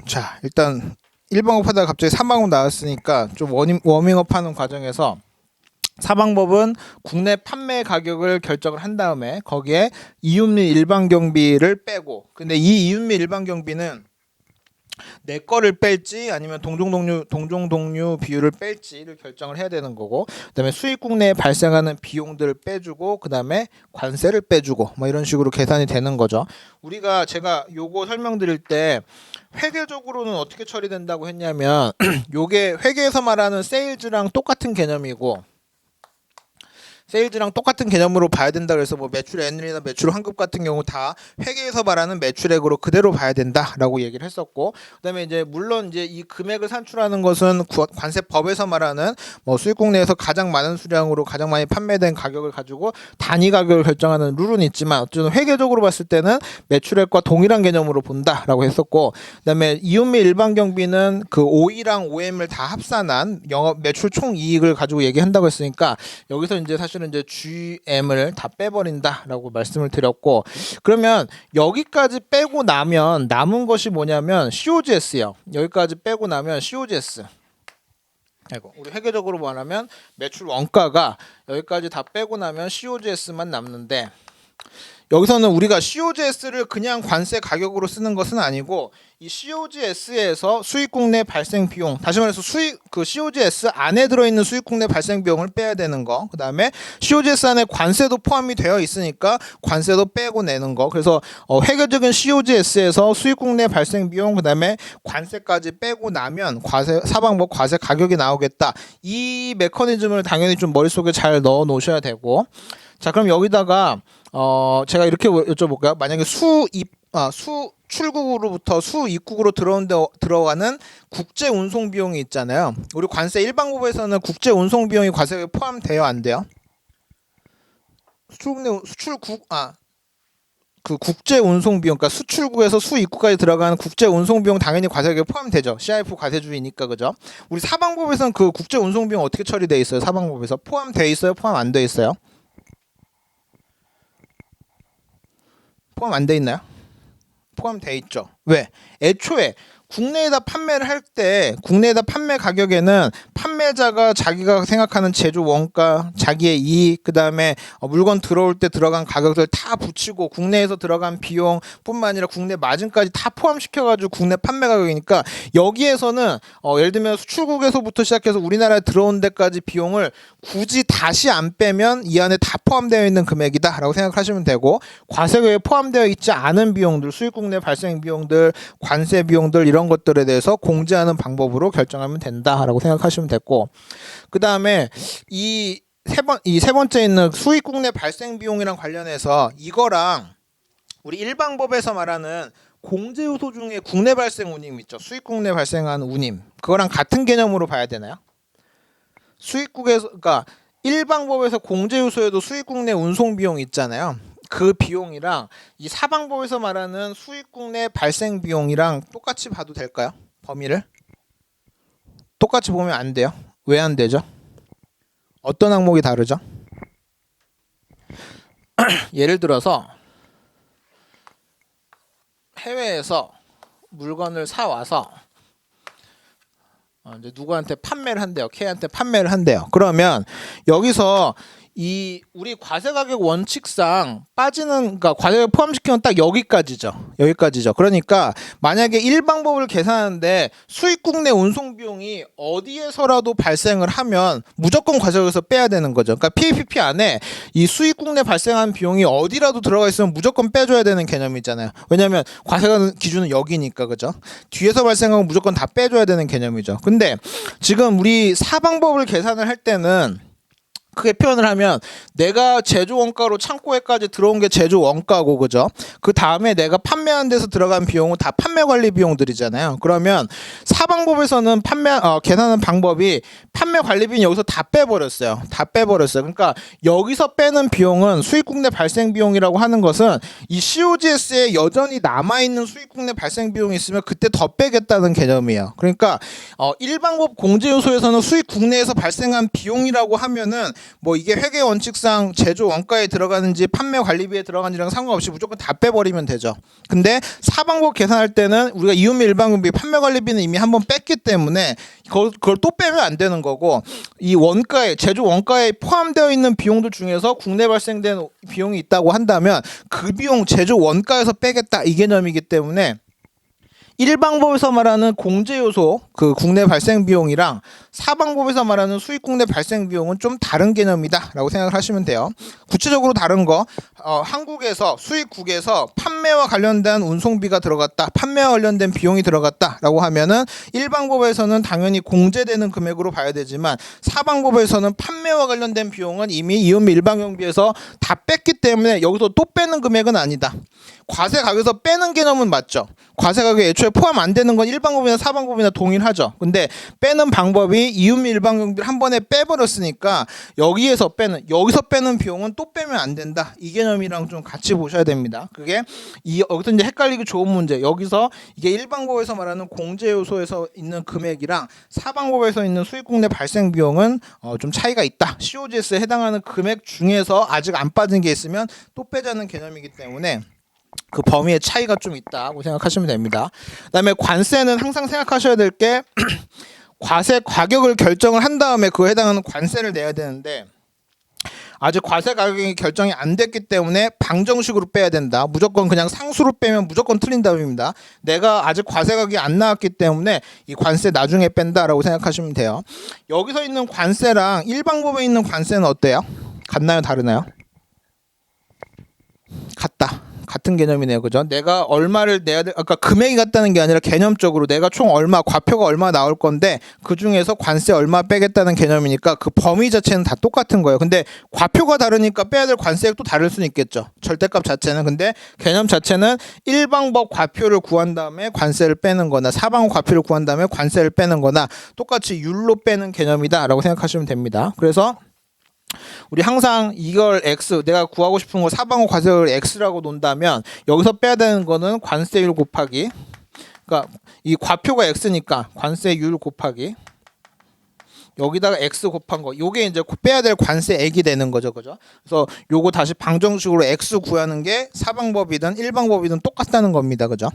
자, 일단 1방법 하다가 갑자기 3방법 나왔으니까 좀 워밍업하는 과정에서 4방법은 국내 판매 가격을 결정을 한 다음에 거기에 이윤 및 일반 경비를 빼고, 근데 이 이윤 및 일반 경비는 내 거를 뺄지 아니면 동종 동류 비율을 뺄지를 결정을 해야 되는 거고, 그다음에 수입국 내에 발생하는 비용들을 빼주고, 그다음에 관세를 빼주고, 뭐 이런 식으로 계산이 되는 거죠. 제가 요거 설명드릴 때 회계적으로는 어떻게 처리된다고 했냐면 요게 회계에서 말하는 세일즈랑 똑같은 개념이고, 세일즈랑 똑같은 개념으로 봐야 된다. 그래서 뭐 매출 N이나 매출 환급 같은 경우 다 회계에서 말하는 매출액으로 그대로 봐야 된다라고 얘기를 했었고, 그다음에 이제 물론 이제 이 금액을 산출하는 것은 관세법에서 말하는 뭐 수입국 내에서 가장 많은 수량으로 가장 많이 판매된 가격을 가지고 단위 가격을 결정하는 룰은 있지만, 어쨌든 회계적으로 봤을 때는 매출액과 동일한 개념으로 본다라고 했었고, 그다음에 이윤 및 일반 경비는 그 OE랑 OM을 다 합산한 영업 매출 총 이익을 가지고 얘기한다고 했으니까 여기서 이제 사실은 이제 GM을 다 빼버린다라고 말씀을 드렸고, 그러면 여기까지 빼고 나면 남은 것이 뭐냐면 COGS요. 여기까지 빼고 나면 COGS. 우리 회계적으로 말하면 매출 원가가 여기까지 다 빼고 나면 COGS만 남는데, 여기서는 우리가 COGS를 그냥 관세 가격으로 쓰는 것은 아니고 이 COGS에서 수입국 내 발생 비용, 다시 말해서 COGS 안에 들어있는 수입국 내 발생 비용을 빼야 되는 거, 그 다음에 COGS 안에 관세도 포함이 되어 있으니까 관세도 빼고 내는 거. 그래서 회계적인 COGS에서 수입국 내 발생 비용, 그 다음에 관세까지 빼고 나면 사방법 과세 가격이 나오겠다. 이 메커니즘을 당연히 좀 머릿속에 잘 넣어 놓으셔야 되고, 자, 그럼 여기다가 제가 이렇게 여쭤볼까요? 만약에 수 출국으로부터 수 입국으로 들어가는 국제 운송 비용이 있잖아요. 우리 관세 1방법에서는 국제 운송 비용이 과세에 포함돼요, 안 돼요? 그 국제 운송 비용, 그러니까 수출국에서 수 입국까지 들어가는 국제 운송 비용 당연히 과세에 포함되죠. CIF 과세주의니까, 그죠? 우리 사방법에서는 그 국제 운송 비용 어떻게 처리돼 있어요? 사방법에서 포함돼 있어요? 포함 안 돼 있어요? 포함 안 돼 있나요? 포함돼 있죠. 왜? 애초에 국내에다 판매를 할 때 국내에다 판매 가격에는 판매자가 자기가 생각하는 제조 원가, 자기의 이익, 그 다음에 물건 들어올 때 들어간 가격들 다 붙이고 국내에서 들어간 비용뿐만 아니라 국내 마진까지 다 포함시켜가지고 국내 판매 가격이니까, 여기에서는 예를 들면 수출국에서부터 시작해서 우리나라에 들어온 데까지 비용을 굳이 다시 안 빼면 이 안에 다 포함되어 있는 금액이다 라고 생각하시면 되고, 과세에 포함되어 있지 않은 비용들, 수입국 내 발생 비용들, 관세 비용들, 이런 것들에 대해서 공제하는 방법으로 결정하면 된다라고 생각하시면 됐고, 그 다음에 이 세 번째 있는 수입국 내 발생 비용이랑 관련해서 이거랑 우리 1방법에서 말하는 공제 요소 중에 국내 발생 운임 있죠. 수입국 내 발생한 운임, 그거랑 같은 개념으로 봐야 되나요? 수입국에서, 그러니까 1방법에서 공제 요소에도 수입국 내 운송 비용 있잖아요. 그 비용이랑 이 4방법에서 말하는 수입국 내 발생 비용이랑 똑같이 봐도 될까요? 범위를 똑같이 보면 안 돼요. 왜 안 되죠? 어떤 항목이 다르죠? 예를 들어서 해외에서 물건을 사와서 이제 누구한테 판매를 한대요. K한테 판매를 한대요. 그러면 여기서 우리 과세 가격 원칙상 빠지는, 그러니까 과세를 포함시키면 딱 여기까지죠. 그러니까 만약에 1방법을 계산하는데 수입국 내 운송 비용이 어디에서라도 발생을 하면 무조건 과세에서 빼야 되는 거죠. 그러니까 PAPP 안에 이 수입국 내 발생한 비용이 어디라도 들어가 있으면 무조건 빼줘야 되는 개념이잖아요. 왜냐하면 과세가 기준은 여기니까, 그죠? 뒤에서 발생하면 무조건 다 빼줘야 되는 개념이죠. 근데 지금 우리 4방법을 계산을 할 때는 크게 표현을 하면 내가 제조 원가로 창고에까지 들어온 게 제조 원가고, 그죠? 그 다음에 내가 판매한 데서 들어간 비용은 다 판매 관리 비용들이잖아요. 그러면 사방법에서는 계산하는 방법이 판매 관리비는 여기서 다 빼버렸어요. 그러니까 여기서 빼는 비용은 수입국 내 발생 비용이라고 하는 것은 이 COGS에 여전히 남아있는 수입국 내 발생 비용이 있으면 그때 더 빼겠다는 개념이에요. 그러니까 1방법 공제 요소에서는 수입 국내에서 발생한 비용이라고 하면은 뭐 이게 회계 원칙상 제조 원가에 들어가는지 판매 관리비에 들어가는지랑 상관없이 무조건 다 빼버리면 되죠. 근데 사방법 계산할 때는 우리가 이윤미 일반경비 판매 관리비는 이미 한번 뺐기 때문에 그걸 또 빼면 안 되는 거고, 이 원가에 제조 원가에 포함되어 있는 비용들 중에서 국내 발생된 비용이 있다고 한다면 그 비용 제조 원가에서 빼겠다 이 개념이기 때문에 일방법에서 말하는 공제 요소 그 국내 발생 비용이랑 사방법에서 말하는 수입 국내 발생 비용은 좀 다른 개념이다라고 생각을 하시면 돼요. 구체적으로 다른 거, 한국에서 수입국에서 판매와 관련된 운송비가 들어갔다, 판매와 관련된 비용이 들어갔다라고 하면은 일방법에서는 당연히 공제되는 금액으로 봐야 되지만 사방법에서는 판매와 관련된 비용은 이미 이윤미 일반경비에서 다 뺐기 때문에 여기서 또 빼는 금액은 아니다. 과세 가격에서 빼는 개념은 맞죠. 과세 가격에 애초에 포함 안 되는 건 일방법이나 사방법이나 동일하죠. 근데 빼는 방법이 이윤미 일반경비를 한 번에 빼버렸으니까 여기서 빼는 비용은 또 빼면 안 된다. 이 개념이랑 좀 같이 보셔야 됩니다. 그게 여기서 이제 헷갈리기 좋은 문제. 여기서 이게 일방법에서 말하는 공제 요소에서 있는 금액이랑 사방법에서 있는 수입 국내 발생 비용은 좀 차이가 있다. COGS에 해당하는 금액 중에서 아직 안 빠진 게 있으면 또 빼자는 개념이기 때문에 그 범위의 차이가 좀 있다고 생각하시면 됩니다. 그다음에 관세는 항상 생각하셔야 될 게 과세 가격을 결정을 한 다음에 그에 해당하는 관세를 내야 되는데 아직 과세 가격이 결정이 안 됐기 때문에 방정식으로 빼야 된다. 무조건 그냥 상수로 빼면 무조건 틀린 답입니다. 내가 아직 과세 가격이 안 나왔기 때문에 이 관세 나중에 뺀다라고 생각하시면 돼요. 여기서 있는 관세랑 일방법에 있는 관세는 어때요? 같나요? 다르나요? 같다. 같은 개념이네요. 그죠? 내가 얼마를 내야 돼? 아까 금액이 같다는 게 아니라 개념적으로 내가 총 얼마, 과표가 얼마 나올 건데 그 중에서 관세 얼마 빼겠다는 개념이니까 그 범위 자체는 다 똑같은 거예요. 근데 과표가 다르니까 빼야 될 관세액 또 다를 수는 있겠죠. 절대값 자체는. 근데 개념 자체는 일방법 과표를 구한 다음에 관세를 빼는 거나 사방법 과표를 구한 다음에 관세를 빼는 거나 똑같이 율로 빼는 개념이다 라고 생각하시면 됩니다. 그래서 우리 항상 이걸 X, 내가 구하고 싶은 거 사방호 과세율 X라고 놓는다면 여기서 빼야 되는 거는 관세율 곱하기, 그러니까 이 과표가 X니까 관세율 곱하기 여기다가 X 곱한 거, 요게 이제 빼야 될 관세액이 되는 거죠. 그죠? 그래서 요거 다시 방정식으로 X 구하는 게 사방법이든 일방법이든 똑같다는 겁니다. 그죠?